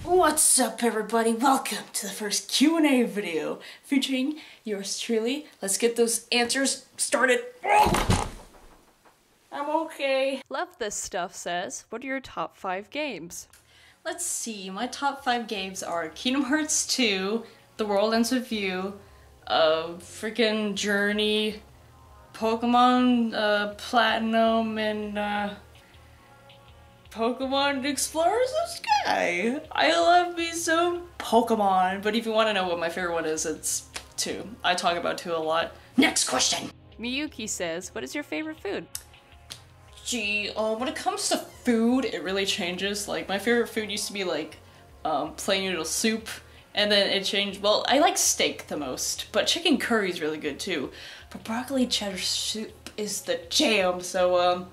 What's up, everybody? Welcome to the first Q&A video featuring yours truly. Let's get those answers started. I'm okay. Love This Stuff says, what are your top 5 games? Let's see, my top 5 games are Kingdom Hearts 2, The World Ends With You, freaking Journey, Pokemon Platinum, and Pokemon Explorers of Sky. I love me some Pokemon, but if you want to know what my favorite one is, it's 2. I talk about 2 a lot. Next question! Miyuki says, what is your favorite food? Gee, when it comes to food, it really changes. Like, my favorite food used to be like, plain noodle soup, and then it changed. Well, I like steak the most, but chicken curry is really good too. But broccoli cheddar soup is the jam, so,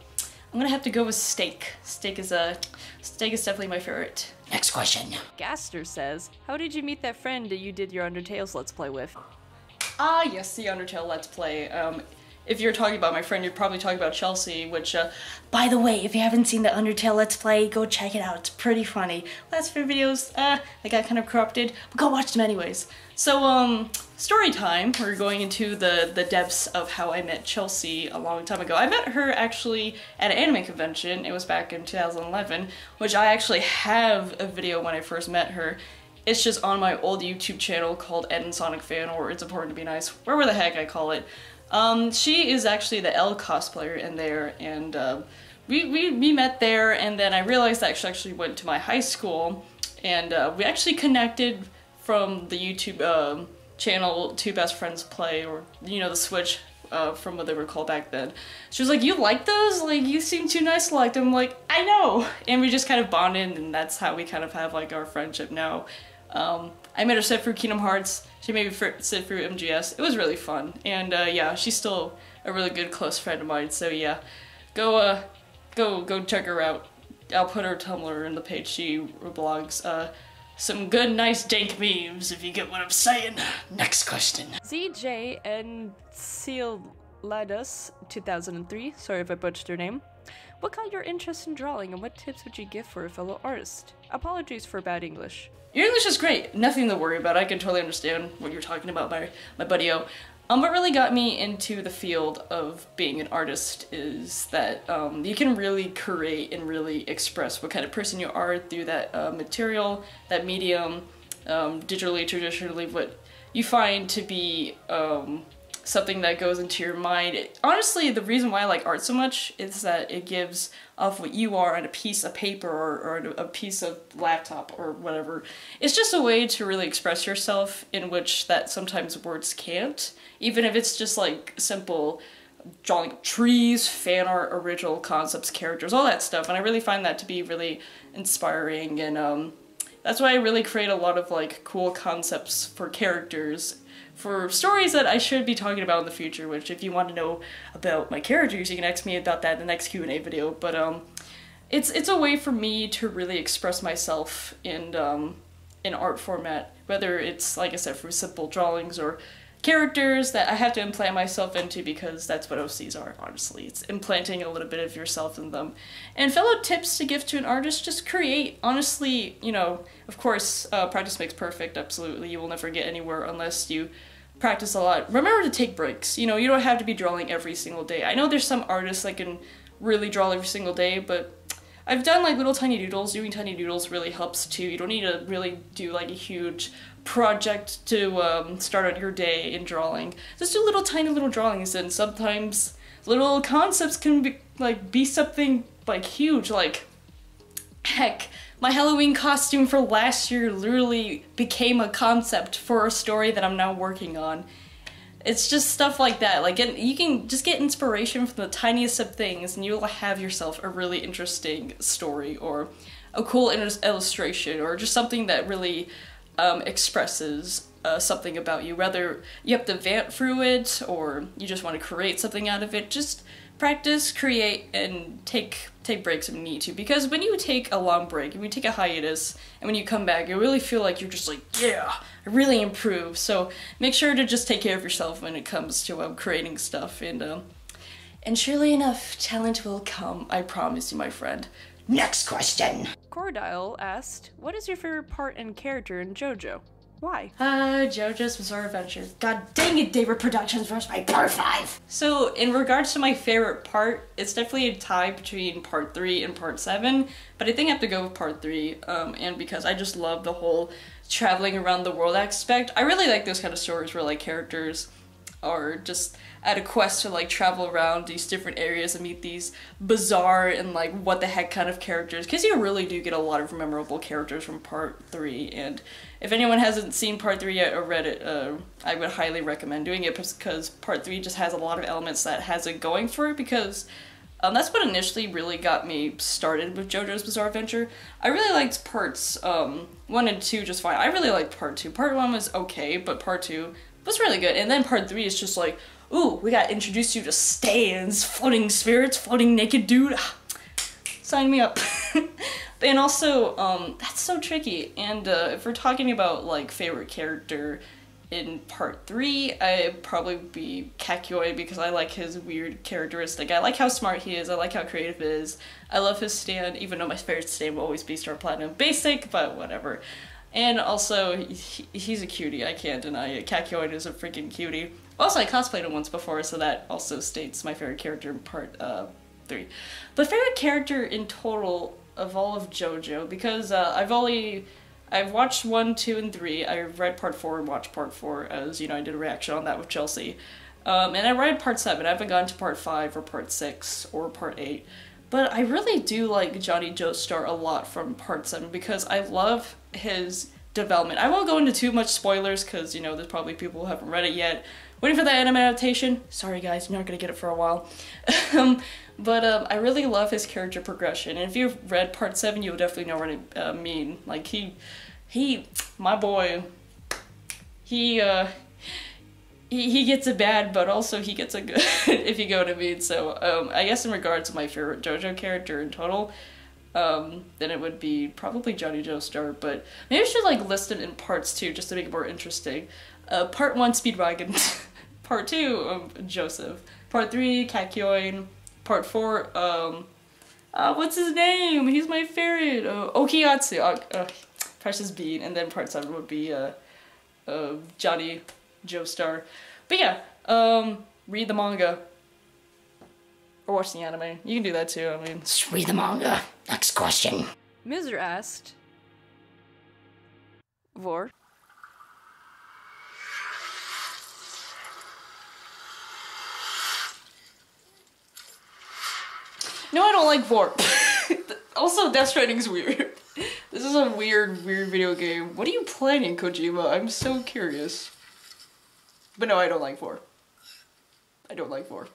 I'm gonna have to go with steak. Steak is definitely my favorite. Next question. Gaster says, how did you meet that friend that you did your Undertale's Let's Play with? Ah, yes, the Undertale Let's Play. If you're talking about my friend, you're probably talking about Chelsea, which, by the way, if you haven't seen the Undertale Let's Play, go check it out. It's pretty funny. Last few videos, they got kind of corrupted, but go watch them anyways. So, story time. We're going into the depths of how I met Chelsea a long time ago. I met her actually at an anime convention. It was back in 2011, which I actually have a video when I first met her. It's just on my old YouTube channel called Ed and Sonic Fan, or It's Important to Be Nice, wherever the heck I call it. She is actually the L cosplayer in there, and we met there, and then I realized that she actually went to my high school, and we actually connected from the YouTube channel Two Best Friends Play, or, you know, the Switch from what they were called back then. She was like, you like those? Like, you seem too nice to like them. I'm like, I know! And we just kind of bonded, and that's how we kind of have, like, our friendship now. I made her sit through Kingdom Hearts. She made me sit through MGS. It was really fun, and yeah, she's still a really good close friend of mine. So yeah, go check her out. I'll put her Tumblr in the page she blogs. Some good, nice, dank memes, if you get what I'm saying. Next question. ZJ and Sealadus 2003. Sorry if I butchered your name. What got your interest in drawing, and what tips would you give for a fellow artist? Apologies for bad English. Your English is great. Nothing to worry about. I can totally understand what you're talking about, my buddy-o. What really got me into the field of being an artist is that you can really create and really express what kind of person you are through that material, that medium, digitally, traditionally, what you find to be something that goes into your mind. Honestly, the reason why I like art so much is that it gives off what you are on a piece of paper or a piece of laptop or whatever. It's just a way to really express yourself in which that sometimes words can't, even if it's just like simple drawing trees, fan art, original concepts, characters, all that stuff. And I really find that to be really inspiring, and that's why I really create a lot of like cool concepts for characters, for stories that I should be talking about in the future, which if you want to know about my characters, you can ask me about that in the next Q&A video. But it's a way for me to really express myself in art format, whether it's, like I said, through simple drawings or characters that I have to implant myself into, because that's what OCs are, honestly. It's implanting a little bit of yourself in them. And fellow tips to give to an artist, just create. Honestly, you know, of course, practice makes perfect, absolutely. You will never get anywhere unless you practice a lot. Remember to take breaks. You know, you don't have to be drawing every single day. I know there's some artists that can really draw every single day, but I've done like little tiny doodles. Doing tiny doodles really helps too. You don't need to really do like a huge project to start out your day in drawing. Just do little tiny little drawings, and sometimes little concepts can be something like huge. Like, heck, my Halloween costume for last year literally became a concept for a story that I'm now working on. It's just stuff like that. Like, you can just get inspiration from the tiniest of things, and you'll have yourself a really interesting story, or a cool illustration, or just something that really expresses something about you. Whether you have to vamp through it, or you just want to create something out of it, just practice, create, and take breaks if you need to. Because when you take a long break, when you take a hiatus, and when you come back, you really feel like you're just like, yeah, I really improved. So make sure to just take care of yourself when it comes to creating stuff, and surely enough, talent will come, I promise you, my friend. Next question. Cordile asked, what is your favorite part and character in JoJo? Why? JoJo's Bizarre Adventure. God dang it, David Productions versus my Part 5. So, in regards to my favorite part, it's definitely a tie between part 3 and part 7, but I think I have to go with part 3, and because I just love the whole traveling around the world aspect. I really like those kind of stories where, like, characters are just at a quest to, like, travel around these different areas and meet these bizarre and, like, what the heck kind of characters, because you really do get a lot of memorable characters from part 3, and if anyone hasn't seen part 3 yet or read it, I would highly recommend doing it, because part 3 just has a lot of elements that has it going for it, because that's what initially really got me started with JoJo's Bizarre Adventure. I really liked parts 1 and 2 just fine. I really liked part 2. Part 1 was okay, but part 2 was really good, and then part 3 is just like, ooh, we got introduced you to stands, floating spirits, floating naked dude. Sign me up. And also, that's so tricky. And if we're talking about, like, favorite character in part 3, I'd probably be Kakyoin, because I like his weird characteristic. I like how smart he is, I like how creative he is. I love his stand, even though my favorite stand will always be Star Platinum Basic, but whatever. And also, he's a cutie, I can't deny it. Kakyoin is a freaking cutie. Also, I cosplayed him once before, so that also states my favorite character in part 3. But favorite character in total of all of JoJo, because I've watched 1, 2, and 3. I've read part 4 and watched part 4, as, you know, I did a reaction on that with Chelsea. And I read part 7. I haven't gone to part 5 or part 6 or part 8. But I really do like Johnny Joestar a lot from part 7, because I love his development. I won't go into too much spoilers, because, you know, there's probably people who haven't read it yet. Waiting for that anime adaptation. Sorry guys, you're not gonna get it for a while. But I really love his character progression, and if you've read part 7, you'll definitely know what I mean. Like, my boy, he gets a bad, but also he gets a good, if you go what I mean. So, I guess in regards to my favorite JoJo character in total, then it would be probably Johnny Joestar, but maybe I should, like, list it in parts too, just to make it more interesting. Part 1, Speedwagon. Part 2, Joseph. Part 3, Kakyoin. Part 4, what's his name? He's my favorite. Okiyatsu. Precious Bean. And then part 7 would be, Johnny Joestar. But yeah, read the manga. Or watch the anime. You can do that too, I mean. Just read the manga. Next question. Miser asked, Vor. No, I don't like Vorp. Also, Death Stranding's weird. This is a weird video game. What are you planning, Kojima? I'm so curious. But no, I don't like Vorp. I don't like Vorp.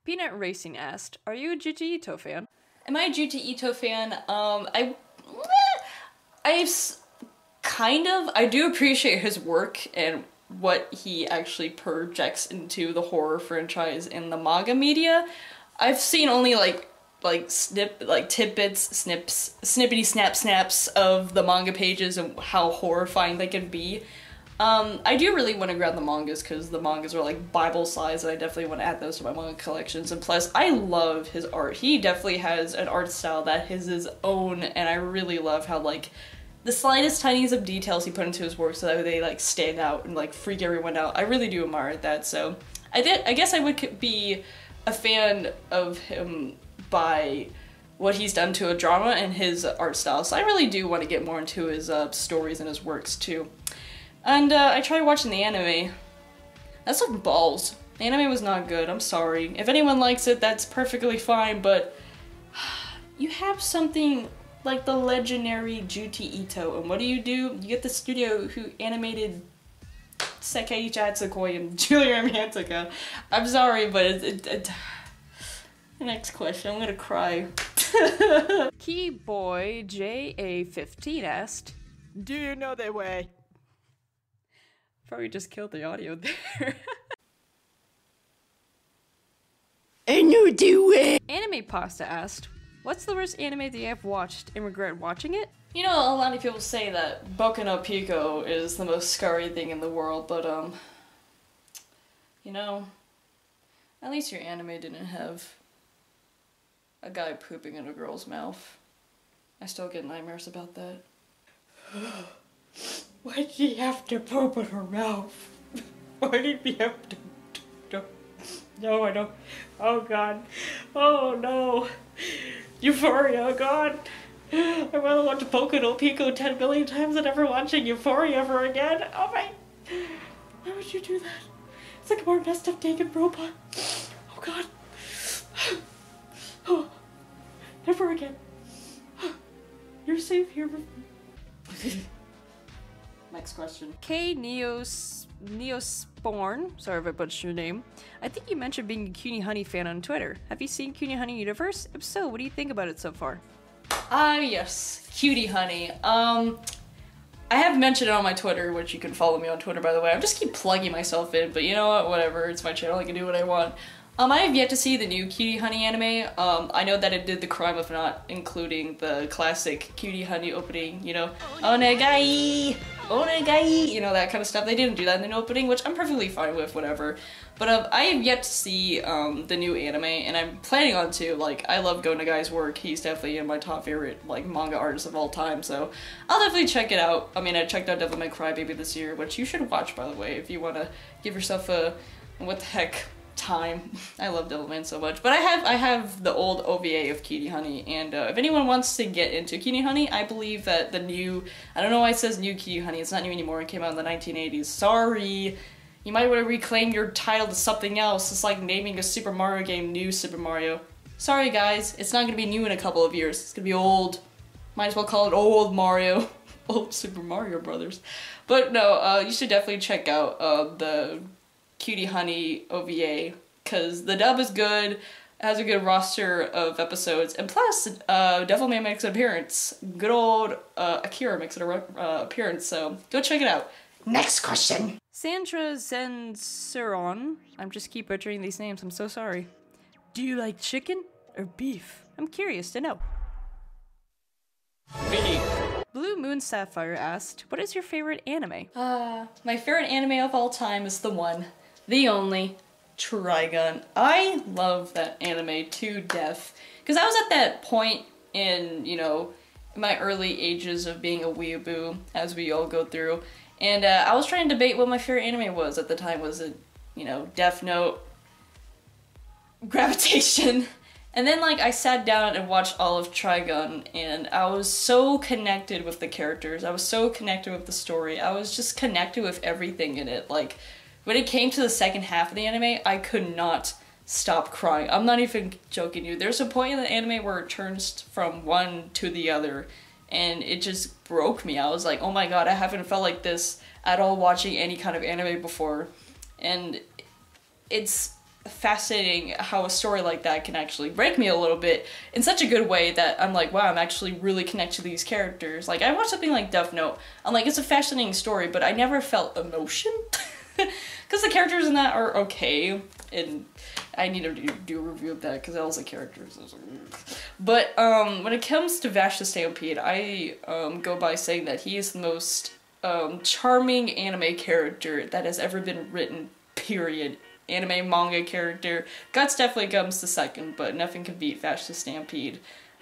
Peanut Racing asked, are you a Junji Ito fan? Am I a Junji Ito fan? I do appreciate his work and what he actually projects into the horror franchise in the manga media. I've seen only tidbits, snippety snaps of the manga pages and how horrifying they can be. I do really want to grab the mangas, because the mangas are like Bible size, and I definitely want to add those to my manga collections. And plus, I love his art. He definitely has an art style that is his own, and I really love how, like, the slightest tiniest of details he put into his work so that they, like, stand out and, like, freak everyone out. I really do admire that, so I guess I would be a fan of him by what he's done to a drama and his art style, so I really do want to get more into his stories and his works too. And I tried watching the anime. That's some balls. The anime was not good, I'm sorry. If anyone likes it, that's perfectly fine, but you have something like the legendary Junji Ito, and what do? You get the studio who animated Sekei Ichihatsukoi and Julia Romantica. I'm sorry, but next question, I'm gonna cry. Keyboy JA15 asked, do you know the way? Probably just killed the audio there. I know the way. Anime Pasta asked, what's the worst anime that you have watched and regret watching it? You know, a lot of people say that Boku no Pico is the most scary thing in the world, but you know, at least your anime didn't have a guy pooping in a girl's mouth. I still get nightmares about that. Why'd she have to poop in her mouth? Why did we have to? No, I don't. Oh god. Oh no. Euphoria, god. I rather watch Pico 10 million times than ever watching Euphoria ever again. Oh my. Why would you do that? It's like a more messed up naked robot. Oh god. Oh. Never again. You're safe here with me. Next question. K Neosporn, sorry if I butchered your name. I think you mentioned being a Cutie Honey fan on Twitter. Have you seen Cutie Honey Universe? If so, what do you think about it so far? Yes, Cutie Honey. I have mentioned it on my Twitter, which you can follow me on Twitter, by the way. I just keep plugging myself in, but you know what, whatever, it's my channel, I can do what I want. I have yet to see the new Cutie Honey anime. I know that it did the crime of not including the classic Cutie Honey opening, you know, Onegai, Onegai, you know, that kind of stuff. They didn't do that in the opening, which I'm perfectly fine with, whatever. But I have yet to see the new anime, and I'm planning on to. Like, I love Go Nagai's work. He's definitely in my top favorite, like, manga artists of all time, so I'll definitely check it out. I mean, I checked out Devil May Cry Baby this year, which you should watch, by the way, if you want to give yourself a, what the heck, time. I love Devilman so much. But I have the old OVA of Cutie Honey, and if anyone wants to get into Cutie Honey, I believe that the new, I don't know why it says new Cutie Honey, it's not new anymore, it came out in the 1980s. Sorry! You might want to reclaim your title to something else. It's like naming a Super Mario game New Super Mario. Sorry guys, it's not gonna be new in a couple of years. It's gonna be old. Might as well call it Old Mario. Old Super Mario Brothers. But no, you should definitely check out the Cutie Honey OVA, because the dub is good, it has a good roster of episodes, and plus, Devilman makes an appearance. Good old Akira makes an appearance, so go check it out. Next question. Sandra Sarang, I'm just keep butchering these names, I'm so sorry. Do you like chicken or beef? I'm curious to know. Blue Moon Sapphire asked, what is your favorite anime? My favorite anime of all time is the one, the only, Trigun. I love that anime to death, because I was at that point in, you know, my early ages of being a weeaboo, as we all go through, and I was trying to debate what my favorite anime was at the time. Was it, you know, Death Note, Gravitation, and then like I sat down and watched all of Trigun, and I was so connected with the characters, I was so connected with the story, I was just connected with everything in it. Like, when it came to the second half of the anime, I could not stop crying. I'm not even joking you. There's a point in the anime where it turns from one to the other, and it just broke me. I was like, oh my god, I haven't felt like this at all watching any kind of anime before. And it's fascinating how a story like that can actually break me a little bit in such a good way that I'm like, wow, I'm actually really connected to these characters. Like, I watched something like Death Note, I'm like, it's a fascinating story, but I never felt emotion. Because the characters in that are okay, and I need to do a review of that because all the characters. But when it comes to Vash the Stampede, I go by saying that he is the most charming anime character that has ever been written, period. Anime manga character. Guts definitely comes to second, but nothing can beat Vash the Stampede.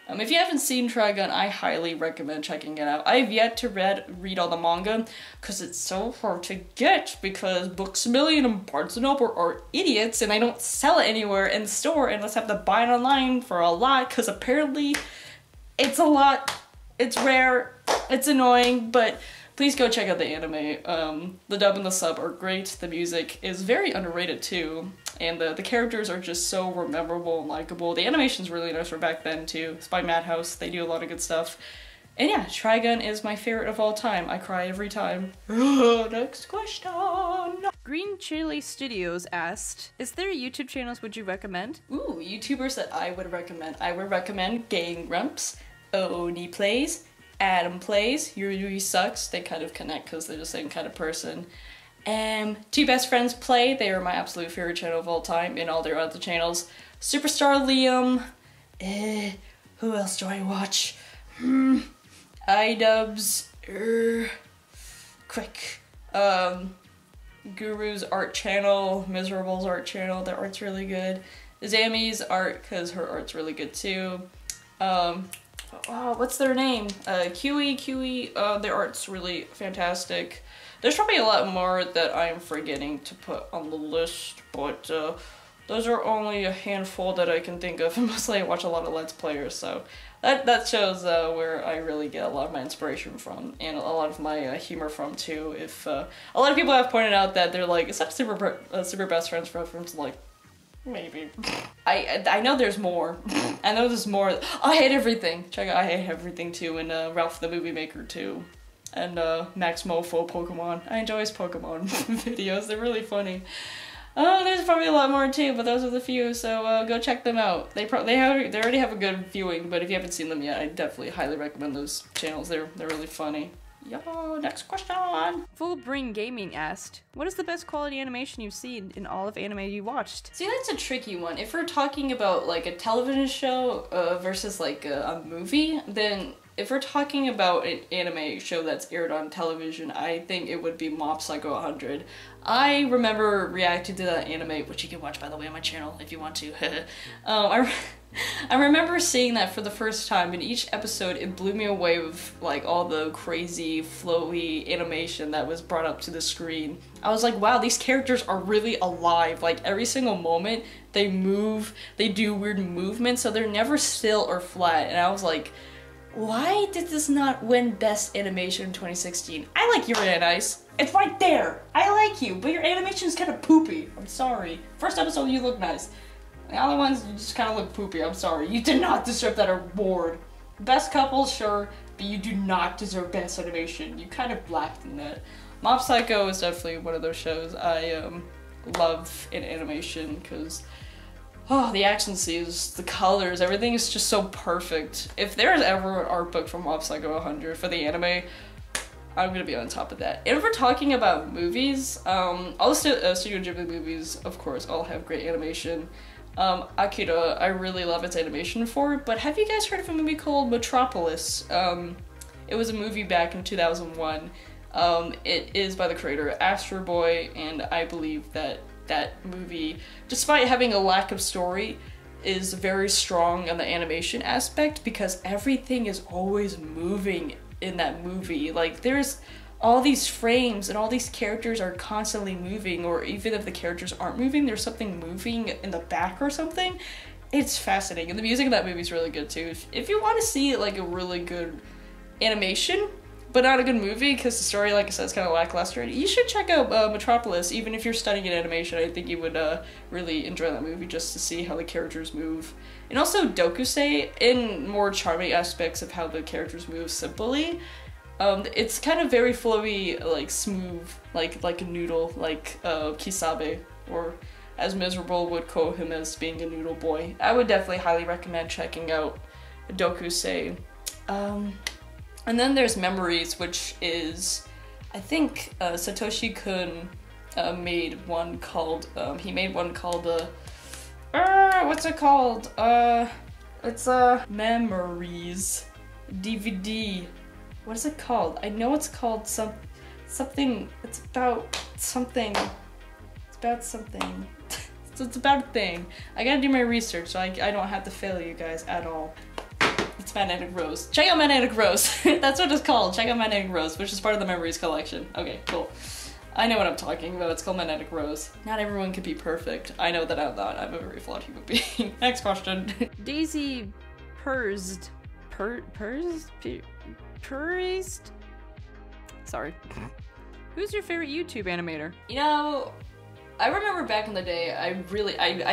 If you haven't seen Trigun, I highly recommend checking it out. I've yet to read all the manga, because it's so hard to get, because Books A Million and Barnes & Noble are idiots, and I don't sell it anywhere in the store unless I have to buy it online for a lot, because apparently it's a lot, it's rare, it's annoying, but please go check out the anime. The dub and the sub are great, the music is very underrated too, and the characters are just so memorable and likable. The animation's really nice for back then too. It's by Madhouse, they do a lot of good stuff. And yeah, Trigun is my favorite of all time. I cry every time. Next question! Green Chili Studios asked, is there YouTube channels would you recommend? Ooh, YouTubers that I would recommend. I would recommend Gang Grumps, Oni Plays, Adam Plays, Yuri Sucks. They kind of connect because they're the same kind of person. Two Best Friends Play, they are my absolute favorite channel of all time, and all their other channels. Superstar Liam, who else do I watch? iDubbbz, quick, Guru's art channel, Miserable's art channel, their art's really good. Zami's art, because her art's really good too. oh, what's their name? QE, their art's really fantastic. There's probably a lot more that I am forgetting to put on the list, but those are only a handful that I can think of, and mostly I watch a lot of Let's Players, so that shows where I really get a lot of my inspiration from, and a lot of my humor from too. If a lot of people have pointed out that they're like, is that super best friends reference? Like, maybe. I know there's more. I know there's more. I Hate Everything. Check out I Hate Everything too, and Ralph the Movie Maker too. And Max Mofo Pokemon. I enjoy his Pokemon videos, they're really funny. Oh, there's probably a lot more too, but those are the few, so go check them out. They already have a good viewing, but if you haven't seen them yet, I definitely highly recommend those channels. They're really funny. Yo, next question! Full Brain Gaming asked, what is the best quality animation you've seen in all of anime you watched? See, that's a tricky one. If we're talking about like a television show versus like a movie, then if we're talking about an anime show that's aired on television, I think it would be Mob Psycho 100. I remember reacting to that anime, which you can watch by the way on my channel if you want to. I remember seeing that for the first time, and each episode it blew me away with like all the crazy flowy animation that was brought up to the screen. I was like, wow, these characters are really alive. Like every single moment they move, they do weird movements, so they're never still or flat. And I was like, why did this not win Best Animation in 2016? I like Your Red Ice. It's right there. I like you, but your animation is kind of poopy. I'm sorry. First episode you look nice. The other ones, you just kind of look poopy. I'm sorry. You did not deserve that award. Best couple, sure, but you do not deserve Best Animation. You kind of lacked in that. Mob Psycho is definitely one of those shows I love in animation because, oh, the action scenes, the colors, everything is just so perfect. If there's ever an art book from Mob Psycho 100 for the anime, I'm gonna be on top of that. And if we're talking about movies, all the Studio Ghibli movies, of course, all have great animation. Akira, I really love its animation for it, but have you guys heard of a movie called Metropolis? It was a movie back in 2001. It is by the creator Astro Boy, and I believe that that movie, despite having a lack of story, is very strong on the animation aspect because everything is always moving in that movie. Like, there's all these frames and all these characters are constantly moving, or even if the characters aren't moving, there's something moving in the back or something. It's fascinating, and the music in that movie is really good too. If you want to see like a really good animation, but not a good movie because the story, like I said, is kind of lackluster, you should check out Metropolis. Even if you're studying in animation, I think you would really enjoy that movie just to see how the characters move. And also Dokusei, in more charming aspects of how the characters move simply. It's kind of very flowy, like smooth, like a noodle, like Kisabe, or as Miserable would call him as being a noodle boy. I would definitely highly recommend checking out Dokusei. And then there's Memories, which is, I think Satoshi Kun made one called, what's it called? It's Memories DVD. What is it called? I know it's called something, it's about something. It's about something. It's about a thing. I gotta do my research so I don't have to fail you guys at all. It's Magnetic Rose. Check out Magnetic Rose. That's what it's called. Check out Magnetic Rose, which is part of the Memories collection. Okay, cool. I know what I'm talking about. It's called Magnetic Rose. Not everyone can be perfect. I know that I'm not. I'm a very flawed human being. Next question. Daisy Pursed. Sorry. Who's your favorite YouTube animator? You know, I remember back in the day, I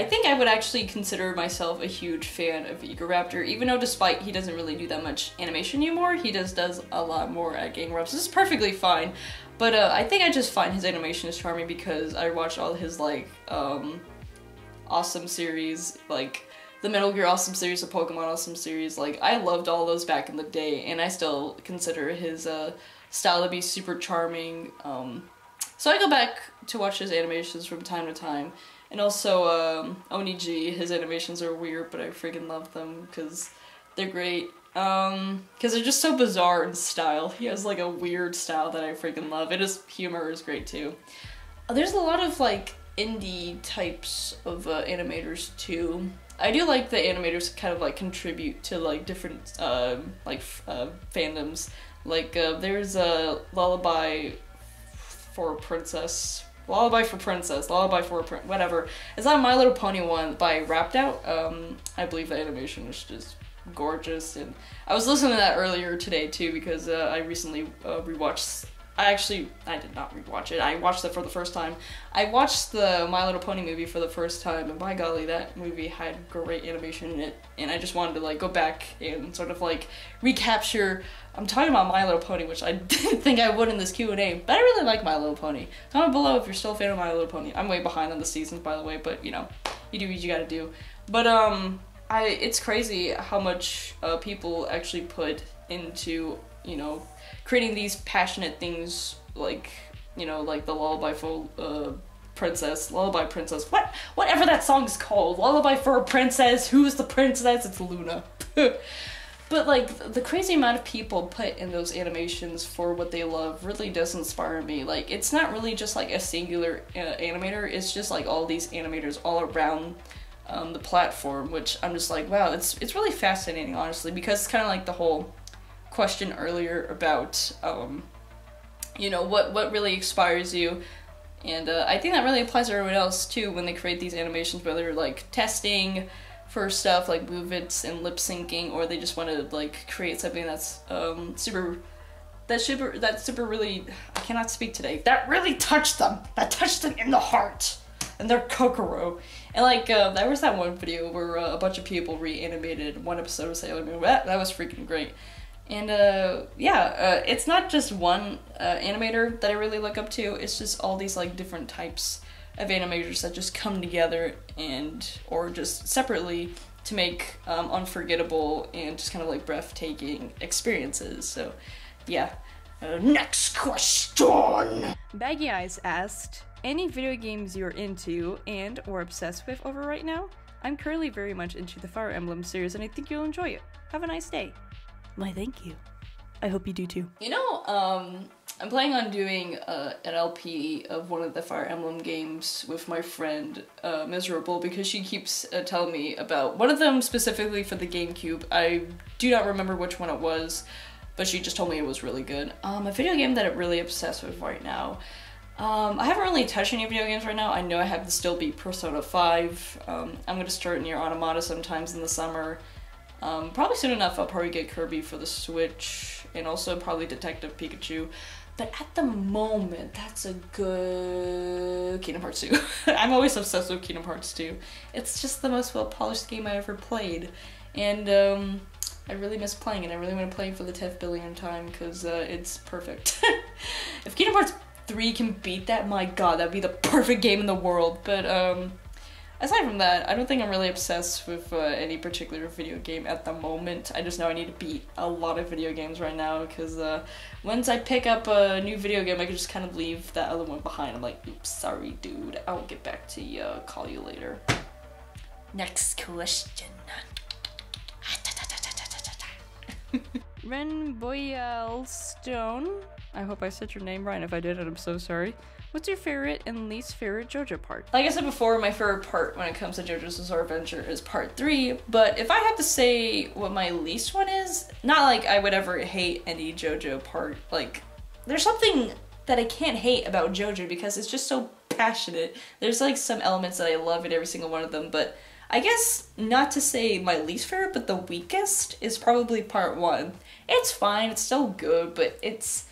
think I would actually consider myself a huge fan of Egoraptor, even though despite he doesn't really do that much animation anymore, he does a lot more at Gang Rups. This is perfectly fine, but I think I just find his animation is charming because I watched all his, like, awesome series, like the Metal Gear Awesome series, the Pokemon Awesome series. Like, I loved all those back in the day, and I still consider his style to be super charming. So I go back to watch his animations from time to time. And also, Oniji, his animations are weird, but I freaking love them because they're great. Because they're just so bizarre in style. He has like a weird style that I freaking love. And his humor is great too. There's a lot of like indie types of animators too. I do like the animators kind of like contribute to like different fandoms. Like there's a Lullaby for Princess, Lullaby for Princess, Lullaby for whatever. It's not My Little Pony one by Wrapped Out. I believe the animation is just gorgeous, and I was listening to that earlier today too because I recently rewatched. I did not rewatch it. I watched it for the first time. I watched the My Little Pony movie for the first time, and by golly, that movie had great animation in it. And I just wanted to like go back and sort of like recapture. I'm talking about My Little Pony, which I didn't think I would in this Q&A, but I really like My Little Pony. Comment below if you're still a fan of My Little Pony. I'm way behind on the seasons, by the way, but you know, you do what you gotta do. But it's crazy how much people actually put into, you know, creating these passionate things like, you know, like the Lullaby for Princess, Lullaby Princess, whatever that song is called, Lullaby for a Princess, who's the princess? It's Luna. But like the crazy amount of people put in those animations for what they love really does inspire me. Like it's not really just like a singular animator, it's just like all these animators all around the platform, which I'm just like, wow, it's really fascinating, honestly, because it's kind of like the whole question earlier about you know, what really inspires you, and I think that really applies to everyone else too when they create these animations, whether like testing for stuff like movements and lip syncing, or they just want to like create something that's super really, I cannot speak today, that really touched them in the heart, and they're Kokoro. And like there was that one video where a bunch of people reanimated one episode of Sailor Moon. That was freaking great. And it's not just one animator that I really look up to, it's just all these like different types of animators that just come together or just separately to make unforgettable and just kind of like breathtaking experiences. So yeah. Next question! Baggy Eyes asked, any video games you're into and or obsessed with over right now? I'm currently very much into the Fire Emblem series and I think you'll enjoy it. Have a nice day. Why, thank you. I hope you do too. You know, I'm planning on doing an LP of one of the Fire Emblem games with my friend Miserable, because she keeps telling me about one of them specifically for the GameCube. I do not remember which one it was, but she just told me it was really good. A video game that I'm really obsessed with right now. I haven't really touched any video games right now. I know I have to still beat Persona 5. I'm gonna start Nier Automata sometimes in the summer. Probably soon enough I'll probably get Kirby for the Switch, and also probably Detective Pikachu. But at the moment, that's a good Kingdom Hearts 2. I'm always obsessed with Kingdom Hearts 2. It's just the most well-polished game I ever played. And I really miss playing it. I really want to play it for the 10th billion time because it's perfect. If Kingdom Hearts 3 can beat that, my god, that'd be the perfect game in the world. But aside from that, I don't think I'm really obsessed with any particular video game at the moment. I just know I need to beat a lot of video games right now, because once I pick up a new video game, I can just kind of leave that other one behind. I'm like, oops, sorry dude, I'll get back to you, call you later. Next question. Ren Boyal Stone, I hope I said your name right. If I didn't, I'm so sorry. What's your favorite and least favorite JoJo part? Like I said before, my favorite part when it comes to JoJo's Bizarre Adventure is part 3, but if I had to say what my least one is, not like I would ever hate any JoJo part, like, there's something that I can't hate about JoJo because it's just so passionate. There's like some elements that I love in every single one of them, but I guess not to say my least favorite, but the weakest is probably part 1. It's fine, it's still good, but it's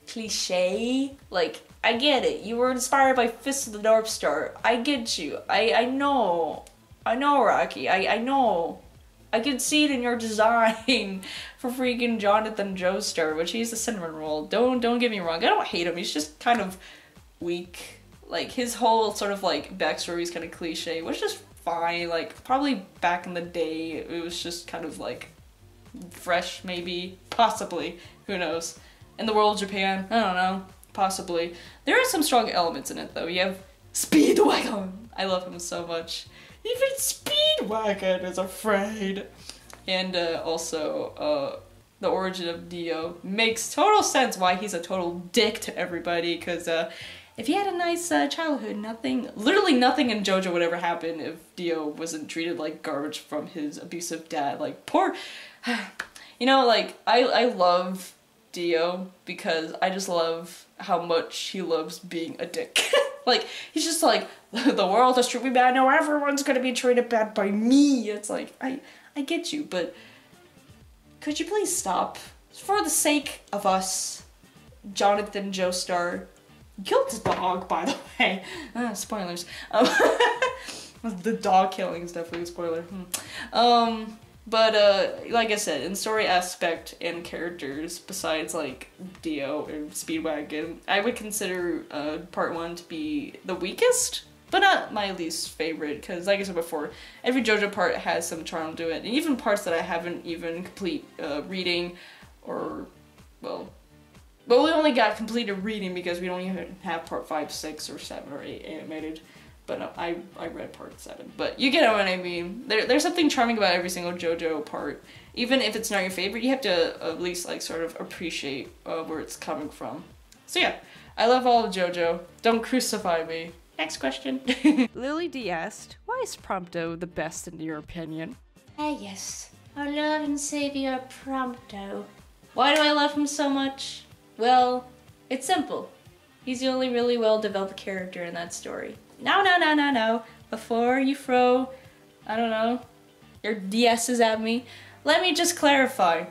cliche. Like, I get it. You were inspired by Fist of the North Star. I get you. I know. I know, Rocky. I know. I can see it in your design for freaking Jonathan Joestar, which he's the cinnamon roll. Don't get me wrong. I don't hate him. He's just kind of weak. Like, his whole sort of like backstory is kind of cliche, which is fine. Like, probably back in the day, it was just kind of like fresh, maybe, possibly. Who knows? In the world of Japan, I don't know. Possibly. There are some strong elements in it, though. You have Speedwagon. I love him so much. Even Speedwagon is afraid. And also, the origin of Dio makes total sense why he's a total dick to everybody, because if he had a nice childhood, literally nothing in JoJo would ever happen if Dio wasn't treated like garbage from his abusive dad. Like, poor, you know, like, I love Dio because I just love how much he loves being a dick. Like, he's just like, the world has treated me bad, now everyone's gonna be treated bad by me. It's like, I get you, but could you please stop? For the sake of us, Jonathan Joestar, killed his dog, by the way. Spoilers. The dog killing is definitely a spoiler. But like I said, in story aspect and characters, besides like Dio and Speedwagon, I would consider part 1 to be the weakest, but not my least favorite, because like I said before, every JoJo part has some charm to it, and even parts that I haven't even complete reading, or, well, we only got completed reading because we don't even have part 5, 6, or 7, or 8 animated. But no, I read part 7. But you get what I mean. There's something charming about every single JoJo part. Even if it's not your favorite, you have to at least like sort of appreciate where it's coming from. So yeah, I love all of JoJo. Don't crucify me. Next question. Lily D asked, why is Prompto the best in your opinion? Ah yes, our Lord and Savior Prompto. Why do I love him so much? Well, it's simple. He's the only really well-developed character in that story. No. Before you throw, I don't know, your DSs at me, let me just clarify.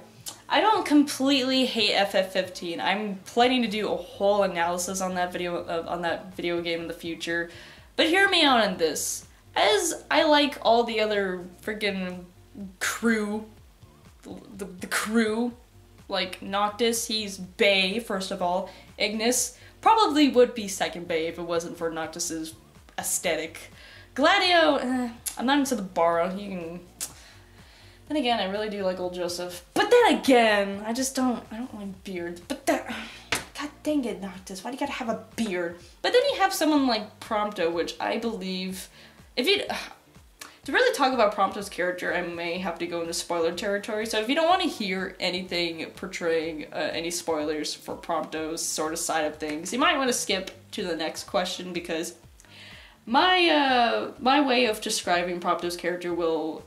I don't completely hate FF15. I'm planning to do a whole analysis on that video game in the future. But hear me out on this. As I like all the other freaking crew, the crew, like Noctis, he's Bae, first of all. Ignis probably would be second Bae if it wasn't for Noctis's aesthetic. Gladio, I'm not into the Bara. You can. Then again, I really do like old Joseph. But then again, I don't like beards. But that, god dang it, Noctis, why do you gotta have a beard? But then you have someone like Prompto, which I believe, if you, to really talk about Prompto's character, I may have to go into spoiler territory. So if you don't want to hear anything portraying any spoilers for Prompto's sort of side of things, you might want to skip to the next question, because my way of describing Prompto's character will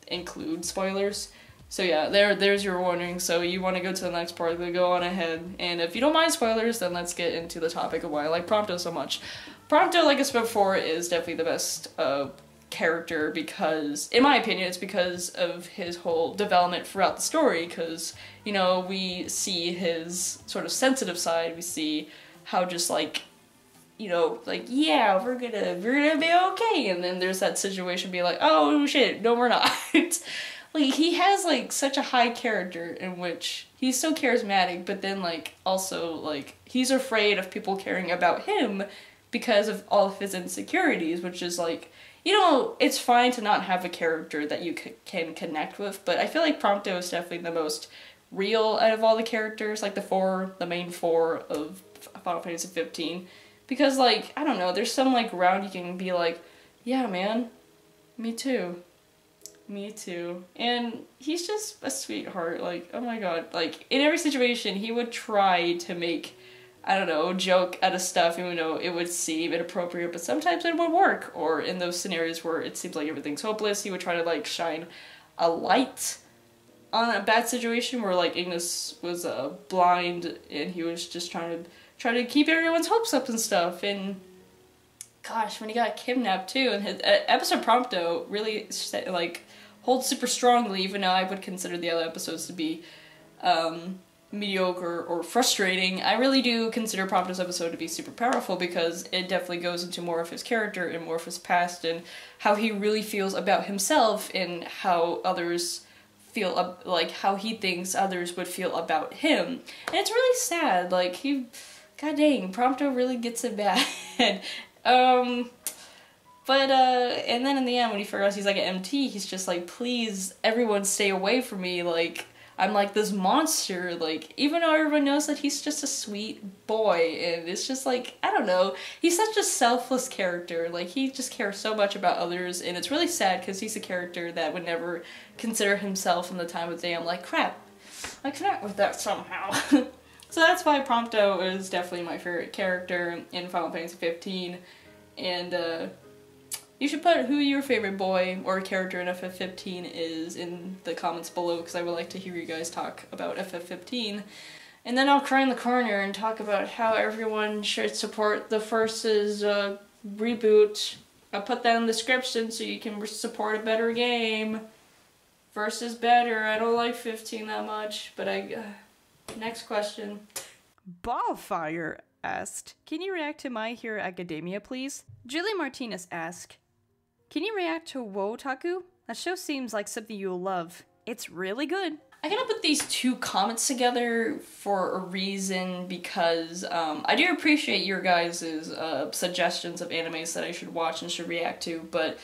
include spoilers. So yeah, there's your warning. So you want to go to the next part, then go on ahead. And if you don't mind spoilers, then let's get into the topic of why I like Prompto so much. Prompto, like I said before, is definitely the best character because, in my opinion, it's because of his whole development throughout the story, because, you know, we see his sort of sensitive side, we see how just like, you know, like, yeah, we're gonna be okay, and then there's that situation being like, oh shit, no we're not. Like, he has like such a high character in which he's so charismatic, but then like also like he's afraid of people caring about him because of all of his insecurities, which is like, you know, it's fine to not have a character that you can connect with, but I feel like Prompto is definitely the most real out of all the characters, like the main four of Final Fantasy 15. Because, like, I don't know, there's some, like, round you can be like, yeah, man, me too. Me too. And he's just a sweetheart, like, oh my god. Like, in every situation, he would try to make, I don't know, joke out of stuff, even though it would seem inappropriate, but sometimes it would work. Or in those scenarios where it seems like everything's hopeless, he would try to, like, shine a light on a bad situation where, like, Ignis was blind and he was just trying to keep everyone's hopes up and stuff. And gosh, when he got kidnapped too, and his episode Prompto really like holds super strongly, even though I would consider the other episodes to be mediocre or frustrating. I really do consider Prompto's episode to be super powerful because it definitely goes into more of his character and more of his past and how he really feels about himself and how others feel, like how he thinks others would feel about him. And it's really sad, like god dang, Prompto really gets it bad. But and then in the end when he figures out he's like an MT, he's just like, please, everyone stay away from me, like, I'm like this monster, like, even though everyone knows that he's just a sweet boy, and it's just like, I don't know, he's such a selfless character, like, he just cares so much about others, and it's really sad because he's a character that would never consider himself in the time of day. I'm like, crap, I connect with that somehow. So that's why Prompto is definitely my favorite character in Final Fantasy 15. And you should put who your favorite boy or character in FF15 is in the comments below, because I would like to hear you guys talk about FF15. And then I'll cry in the corner and talk about how everyone should support the Versus reboot. I'll put that in the description so you can support a better game. Versus better. I don't like 15 that much, but next question. Ballfire asked, can you react to My Hero Academia, please? Julie Martinez asked, can you react to Wotaku? That show seems like something you'll love. It's really good. I gotta put these two comments together for a reason, because I do appreciate your guys' suggestions of animes that I should watch and should react to, but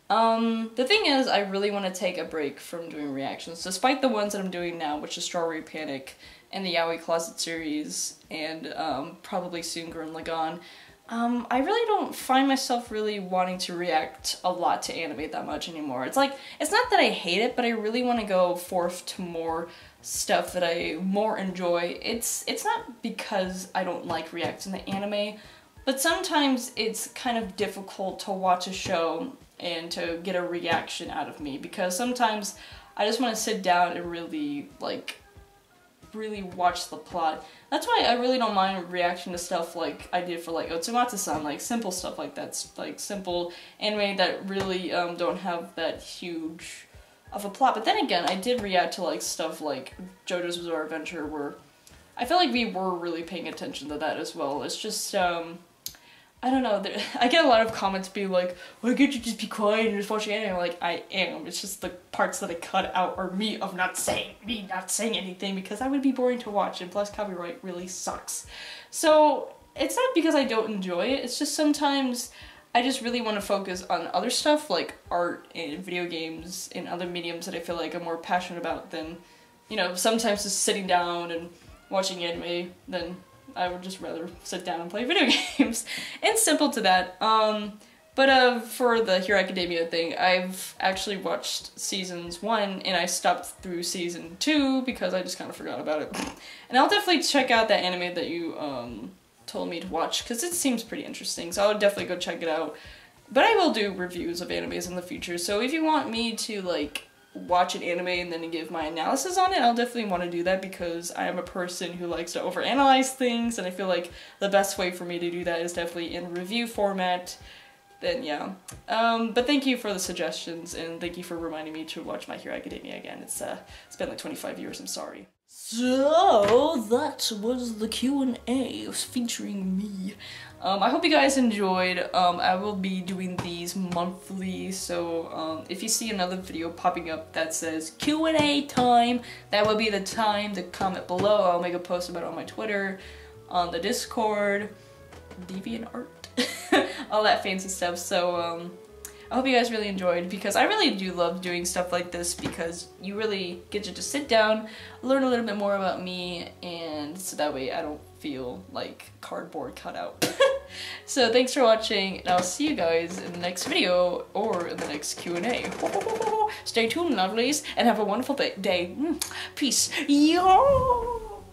the thing is, I really want to take a break from doing reactions, despite the ones that I'm doing now, which is Strawberry Panic and the Yaoi Closet series, and probably soon Gurren Lagann. I really don't find myself really wanting to react a lot to anime that much anymore. It's like, it's not that I hate it, but I really want to go forth to more stuff that I more enjoy. It's not because I don't like reacting to anime, but sometimes it's kind of difficult to watch a show and to get a reaction out of me, because sometimes I just want to sit down and really, like, really watch the plot. That's why I really don't mind reaction to stuff like I did for like Otsumatsu-san, like simple stuff like that, like simple anime that really don't have that huge of a plot. But then again, I did react to like stuff like JoJo's Bizarre Adventure, where I feel like we were really paying attention to that as well. It's just I don't know, I get a lot of comments being like, why can't you just be quiet and just watch anime? I'm like, I am. It's just the parts that I cut out are me not saying anything, because that would be boring to watch, and plus copyright really sucks. So it's not because I don't enjoy it, it's just sometimes I just really want to focus on other stuff like art and video games and other mediums that I feel like I'm more passionate about than, you know, sometimes just sitting down and watching anime. Then I would just rather sit down and play video games. It's simple to that. But for the Hero Academia thing, I've actually watched seasons 1 and I stopped through season 2 because I just kind of forgot about it. And I'll definitely check out that anime that you told me to watch, because it seems pretty interesting, so I'll definitely go check it out. But I will do reviews of animes in the future, so if you want me to like watch an anime and then give my analysis on it, I'll definitely want to do that, because I am a person who likes to overanalyze things, and I feel like the best way for me to do that is definitely in review format. Then yeah. But thank you for the suggestions, and thank you for reminding me to watch My Hero Academia again. It's been like 25 years, I'm sorry. So that was the Q&A featuring me. I hope you guys enjoyed. I will be doing these monthly, so if you see another video popping up that says Q&A time, that will be the time to comment below. I'll make a post about it on my Twitter, on the Discord, DeviantArt, all that fancy stuff. So I hope you guys really enjoyed, because I really do love doing stuff like this, because you really get to just sit down, learn a little bit more about me, and so that way I don't feel like cardboard cutout. So thanks for watching, and I'll see you guys in the next video or in the next Q&A. Stay tuned, lovelies, and have a wonderful day. Peace. Yo!